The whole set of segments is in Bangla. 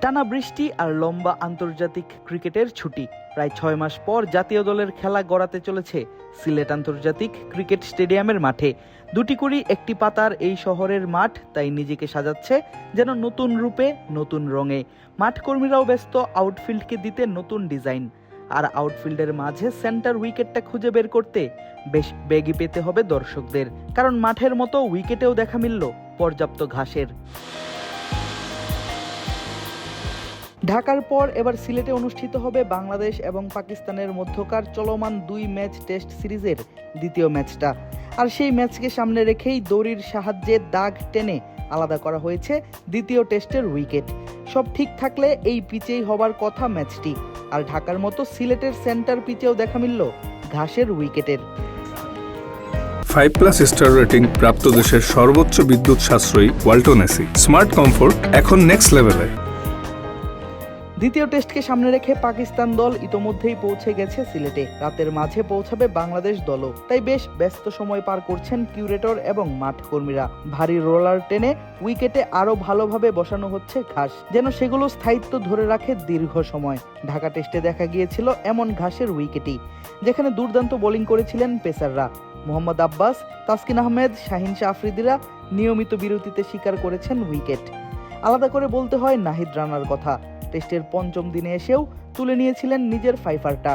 টানা বৃষ্টি আর লম্বা আন্তর্জাতিক ক্রিকেটের ছুটি, প্রায় 6 মাস পর জাতীয় দলের খেলা গড়াতে চলেছে সিলেট আন্তর্জাতিক ক্রিকেট স্টেডিয়ামের মাঠে। দুটি কুড়ি একটি পাতার এই শহরের মাঠ তাই নিজেকে সাজাচ্ছে যেন নতুন রূপে, নতুন রঙে। মাঠ কর্মীরাও ব্যস্ত আউটফিল্ডকে দিতে নতুন ডিজাইন, আর আউটফিল্ডের মাঝে সেন্টার উইকেটটা খুঁজে বের করতে বেশ বেগই পেতে হবে দর্শকদের, কারণ মাঠের মতো উইকেটেও দেখা মিলল পর্যাপ্ত ঘাসের। ঢাকার পর এবার সিলেটে অনুষ্ঠিত হবে বাংলাদেশ এবং পাকিস্তানের মধ্যকার চলমান 2 ম্যাচ টেস্ট সিরিজের দ্বিতীয় ম্যাচটা। আর সেই ম্যাচকে সামনে রেখেই দড়ির সাহায্যে দাগ টেনে আলাদা করা হয়েছে দ্বিতীয় টেস্টের উইকেট। সব ঠিক থাকলে এই পিচেই হবার কথা ম্যাচটি, আর ঢাকার মতো সিলেটের সেন্টার পিচেও দেখা মিলল ঘাসের উইকেটের। 5+ স্টার রেটিং প্রাপ্ত দেশের সর্বোচ্চ বিদ্যুৎ সাশ্রয়ী ওয়ালটন এসি। স্মার্ট কমফোর্ট এখন নেক্সট লেভেলে। দ্বিতীয় টেস্টকে সামনে রেখে পাকিস্তান দল ইতোমধ্যেই পৌঁছে গেছে সিলেটে। রাতের মাঝে পৌঁছাবে বাংলাদেশ দলও, তাই বেশ ব্যস্ত সময় পার করছেন কিউরেটর এবং মাঠ কর্মীরা। ভারী রোলার টেনে উইকেটে আরো ভালোভাবে বসানো হচ্ছে ঘাস, যেন সেগুলো স্থায়িত্ব ধরে রাখে দীর্ঘ সময়। ঢাকা টেস্টে দেখা গিয়েছিল এমন ঘাসের উইকেটই, যেখানে দুর্দান্ত বোলিং করেছিলেন পেসাররা। মোহাম্মদ আব্বাস, তাসকিন আহমেদ, শাহিন শাহ আফ্রিদিরা নিয়মিত বিরতিতে শিকার করেছেন উইকেট। আলাদা করে বলতে হয় নাহিদ রানার কথা। টেস্টের পঞ্চম দিনে এসেও তুলে নিয়েছিলেন নিজের ফাইফারটা।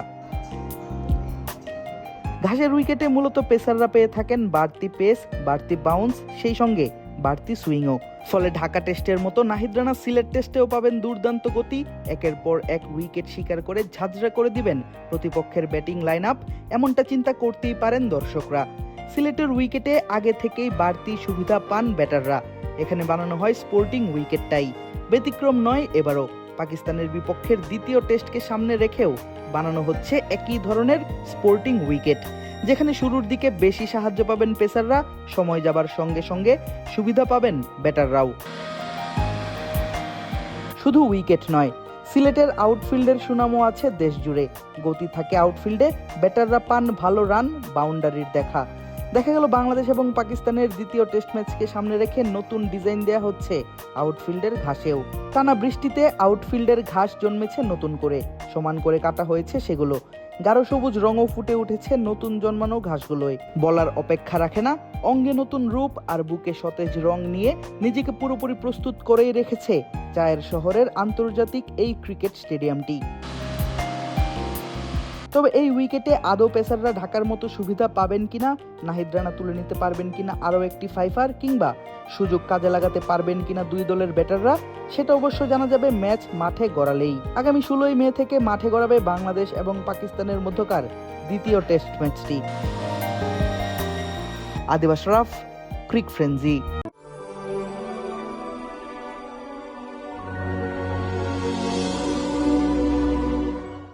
ঘাসের উইকেটে মূলত পেসাররা পেয়ে থাকেন বাড়তি পেস, বাড়তি বাউন্স, সেই সঙ্গে বাড়তি সুইংও। ফলে ঢাকা টেস্টের মতো নাহিদ রানা সিলেট টেস্টেও পাবেন দুর্দান্ত গতি। একের পর এক উইকেট শিকার করে ঝাঁঝরা করে দিবেন প্রতিপক্ষের ব্যাটিং লাইন আপ, এমনটা চিন্তা করতেই পারেন দর্শকরা। সিলেটের উইকেটে আগে থেকেই বাড়তি সুবিধা পান ব্যাটাররা। এখানে বানানো হয় স্পোর্টিং উইকেটটাই, ব্যতিক্রম নয় এবারও। পাকিস্তানের বিপক্ষের দ্বিতীয় টেস্টকে সামনে রেখেও বানানো হচ্ছে একই ধরনের স্পোর্টিং উইকেট, যেখানে শুরুর দিকে বেশি সাহায্য পাবেন পেসাররা, সময় যাবার সঙ্গে সঙ্গে সুবিধা পাবেন ব্যাটাররাও। শুধু উইকেট নয়, সিলেটের আউটফিল্ডের সুনামও আছে দেশ জুড়ে। গতি থাকে আউটফিল্ডে, ব্যাটাররা পান ভালো রান, বাউন্ডারির দেখা গেল বাংলাদেশ এবং পাকিস্তানের দ্বিতীয় টেস্ট ম্যাচকে সামনে রেখে নতুন ডিজাইন দেয়া হচ্ছে আউটফিল্ডের ঘাসেও। টানা বৃষ্টিতে আউটফিল্ডের ঘাস জন্মেছে নতুন করে, সমান করে কাটা হয়েছে সেগুলো। গাঢ় সবুজ রঙও ফুটে উঠেছে নতুন জন্মানো ঘাসগুলোয়। বলার অপেক্ষা রাখে না, অঙ্গে নতুন রূপ আর বুকে সতেজ রং নিয়ে নিজেকে পুরোপুরি প্রস্তুত করেই রেখেছে চায়ের শহরের আন্তর্জাতিক এই ক্রিকেট স্টেডিয়ামটি। তবে এই উইকেটে আদৌ পেসাররা ঢাকার মতো সুবিধা পাবেন কিনা, নাহিদ রানা তুলে নিতে পারবেন কিনা আরও একটি ফাইফার, কিংবা সুযোগ কাজে লাগাতে পারবেন কিনা দুই দলের ব্যাটাররা, সেটা অবশ্য জানা যাবে ম্যাচ মাঠে গড়ালেই। আগামী 16 মে থেকে মাঠে গড়াবে বাংলাদেশ এবং পাকিস্তানের মধ্যকার দ্বিতীয় টেস্ট ম্যাচটি। আদিব আশরাফ, ক্রিক ফ্রেঞ্জি।